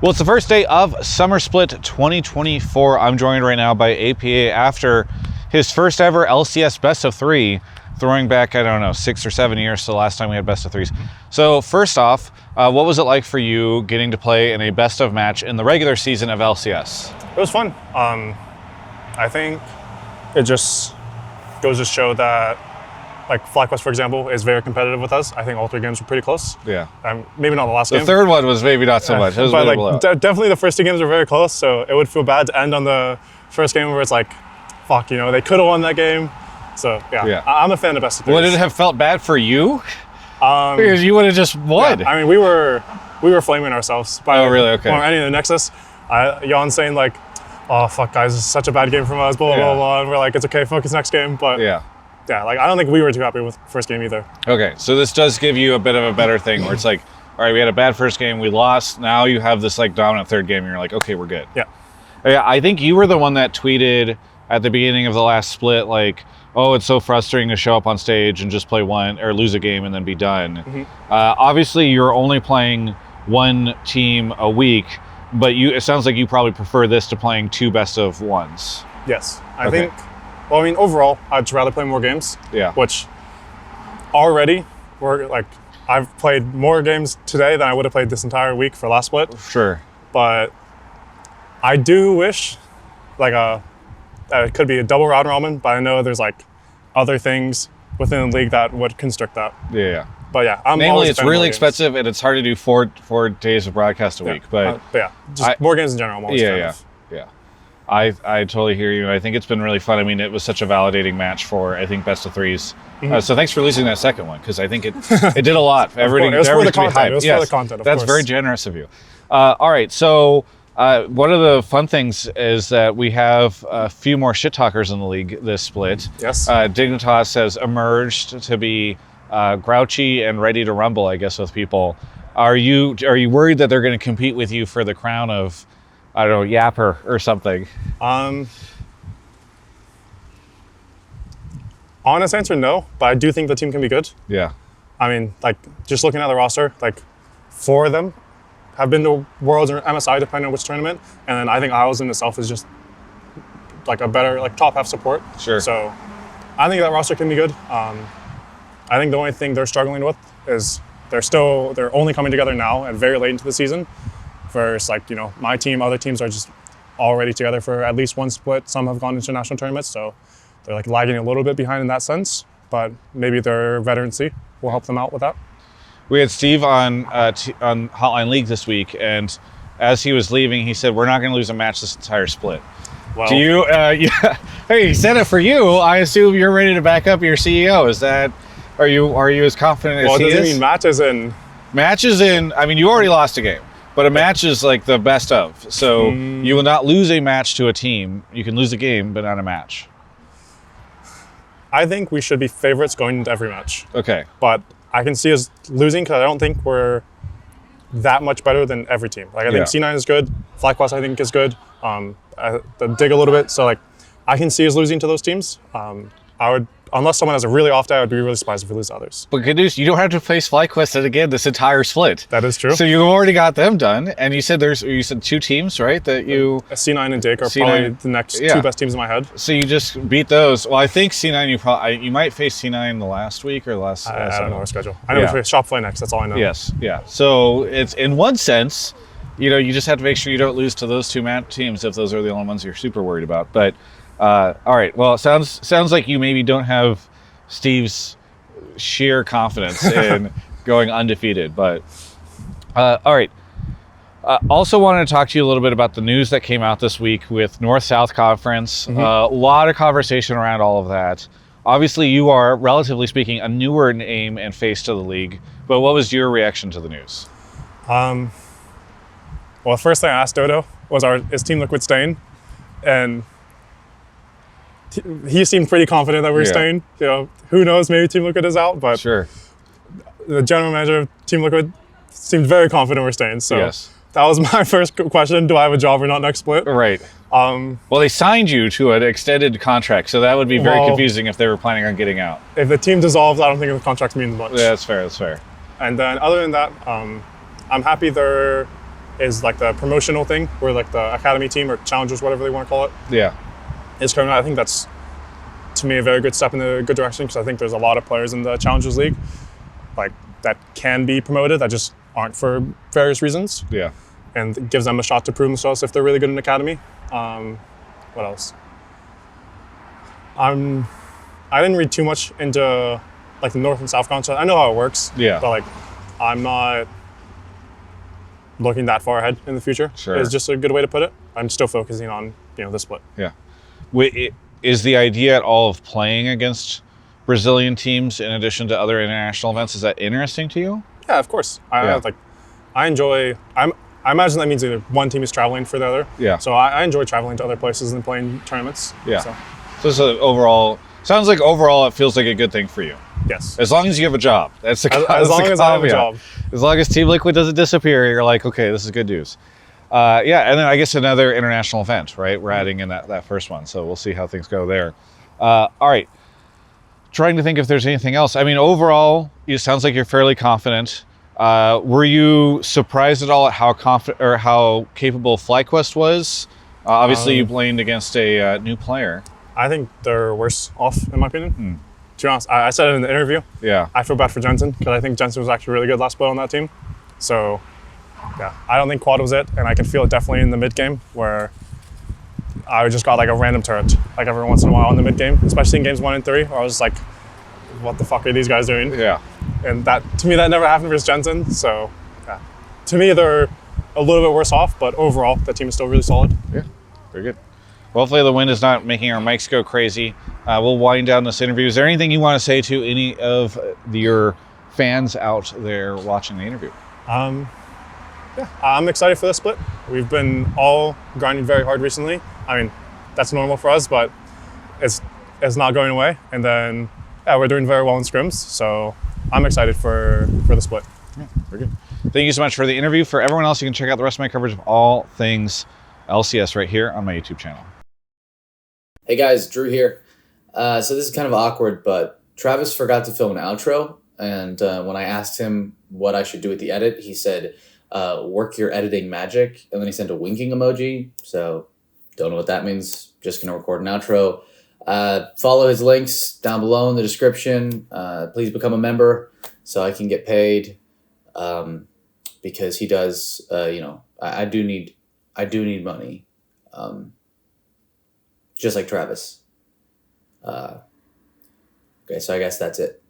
Well, it's the first day of Summer Split 2024. I'm joined right now by APA after his first ever LCS Best of 3, throwing back, I don't know, 6 or 7 years to the last time we had Best of 3s. So first off, what was it like for you getting to play in a Best of match in the regular season of LCS? It was fun. I think it just goes to show that, like, FlyQuest, for example, is very competitive with us. I think all 3 games were pretty close. Yeah. Maybe not the last game. The third one was maybe not so much. It was but like, definitely the first 2 games were very close, so it would feel bad to end on the first game where it's like, fuck, you know, they could have won that game. So, yeah. I'm a fan of Best of 3s. Would it have felt bad for you? Because you would have just won. Yeah, I mean, we were flaming ourselves by really? Okay. ending the Nexus. Jan saying like, oh, fuck, guys, this is such a bad game from us, blah, blah, blah. And we're like, it's okay, focus next game. But yeah, like, I don't think we were too happy with the first game either. Okay, so this does give you a bit of a better thing where it's like, all right, we had a bad first game, we lost. Now you have this like dominant third game and you're like, okay, we're good. Yeah. Yeah, I think you were the one that tweeted at the beginning of the last split, like, oh, it's so frustrating to show up on stage and just play one or lose a game and then be done. Mm-hmm. Obviously, you're only playing one team a week, but it sounds like you probably prefer this to playing 2 best of 1s. Yes, I think. Well, I mean, overall, I'd rather play more games. Yeah. Which already I've played more games today than I would have played this entire week for last split. Sure. But I do wish, like, it could be a double round robin, but I know there's like other things within the league that would constrict that. Yeah. But yeah, mainly it's really expensive and it's hard to do 4 days of broadcast a week. But yeah, just more games in general. I'm always fan of. Yeah. I totally hear you. I think it's been really fun. I mean, it was such a validating match for, I think, Best of 3s. Mm-hmm. So thanks for losing that second one, because I think it did a lot. Everything, it was for the content. It was for the content, of That's course. very generous of you. All right, so one of the fun things is that we have a few more shit talkers in the league this split. Yes. Dignitas has emerged to be grouchy and ready to rumble, I guess, with people. Are you worried that they're going to compete with you for the crown of, I don't know, Yapper or something? Honest answer, no. But I do think the team can be good. Yeah. I mean, like, just looking at the roster, like, 4 of them have been to Worlds or MSI, depending on which tournament. And then I think Isles in itself is just like a better, like, top half support. Sure. So I think that roster can be good. I think the only thing they're struggling with is they're only coming together now and very late into the season. Versus, like, you know, my team, other teams are just already together for at least one split. Some have gone into national tournaments, so they're like lagging a little bit behind in that sense. But maybe their veterancy will help them out with that. We had Steve on Hotline League this week, and as he was leaving, he said, "We're not going to lose a match this entire split." Well, do you? Hey, he said it for you. I assume you're ready to back up your CEO. Is that? Are you as confident as he is? Well, does it mean matches in? Matches in. I mean, you already lost a game. But a match is like the best of. So you will not lose a match to a team. You can lose a game, but not a match. I think we should be favorites going into every match. Okay. But I can see us losing because I don't think we're that much better than every team. Like, I think C9 is good. FlyQuest, I think, is good. They dig a little bit. So, like, I can see us losing to those teams. I would, unless someone has a really off day, I would be really surprised if we lose to others. But good news, you don't have to face FlyQuest again this entire split. That is true. So you've already got them done, and you said 2 teams, right? That you C9 and Dake are probably the next 2 best teams in my head. So you just beat those. Well, I think C9 you might face C9 the last week or last. I don't know our schedule. I know we face Shopify next. That's all I know. Yes, yeah. So it's, in one sense, you know, you just have to make sure you don't lose to those 2 teams if those are the only ones you're super worried about. But all right. Well, it sounds like you maybe don't have Steve's sheer confidence in going undefeated. But all right. Also wanted to talk to you a little bit about the news that came out this week with North-South Conference. Mm-hmm. A lot of conversation around all of that. Obviously, you are, relatively speaking, a newer name and face to the league. But what was your reaction to the news? Well, the first thing I asked Dodo was, is Team Liquid staying? And he seemed pretty confident that we were staying. You know, who knows? Maybe Team Liquid is out, but sure. The general manager of Team Liquid seemed very confident we're staying. So that was my first question: do I have a job or not next split? Right. Well, they signed you to an extended contract, so that would be very confusing if they were planning on getting out. If the team dissolves, I don't think the contract means much. Yeah, that's fair. That's fair. And then, other than that, I'm happy they're is like the promotional thing, where like the academy team or challengers, whatever they want to call it, Yeah. is coming out. I think that's, to me, a very good step in the good direction, because I think there's a lot of players in the Challengers League like that can be promoted that just aren't for various reasons, Yeah. and it gives them a shot to prove themselves if they're really good in academy. What else? I didn't read too much into like the North and South concept. I know how it works. Yeah. But like, I'm not looking that far ahead in the future. Sure. Is just a good way to put it. I'm still focusing on the split. Yeah. Is the idea at all of playing against Brazilian teams in addition to other international events, is that interesting to you? Yeah, of course. Yeah. I enjoy. I imagine that means either one team is traveling for the other. Yeah. So I enjoy traveling to other places and playing tournaments. Yeah. So, So this is overall, sounds like overall it feels like a good thing for you. yes. As long as you have a job. That's the As long as I have a caveat. job. As long as Team Liquid doesn't disappear, you're like, okay, this is good news. Yeah, and then I guess another international event, right? We're adding in that first one, so we'll see how things go there. All right. Trying to think if there's anything else. I mean, overall, it sounds like you're fairly confident. Were you surprised at all at how confident or how capable FlyQuest was? Obviously, you blamed against a new player. I think they're worse off, in my opinion. To be honest, I said it in the interview. Yeah. I feel bad for Jensen, because I think Jensen was actually really good last split on that team. So, yeah, I don't think quad was it, and I can feel it definitely in the mid game, where I just got like a random turret like every once in a while in the mid game, especially in games 1 and 3, where I was like, what the fuck are these guys doing? Yeah. And that, to me, that never happened versus Jensen. So, yeah, to me, they're a little bit worse off, but overall, the team is still really solid. Yeah. Very good. Well, hopefully the wind is not making our mics go crazy. We'll wind down this interview. Is there anything you want to say to any of your fans out there watching the interview? Yeah, I'm excited for this split. We've been all grinding very hard recently. I mean, that's normal for us, but it's not going away. And then, yeah, we're doing very well in scrims, so I'm excited for the split. Yeah, very good. Thank you so much for the interview. For everyone else, you can check out the rest of my coverage of all things LCS right here on my YouTube channel. Hey guys, Drew here. So this is kind of awkward, but Travis forgot to film an outro, and when I asked him what I should do with the edit, he said, work your editing magic, and then he sent a winking emoji, so don't know what that means, just gonna record an outro. Follow his links down below in the description. Please become a member so I can get paid, because he does, I do need money. Just like Travis. Okay, so I guess that's it.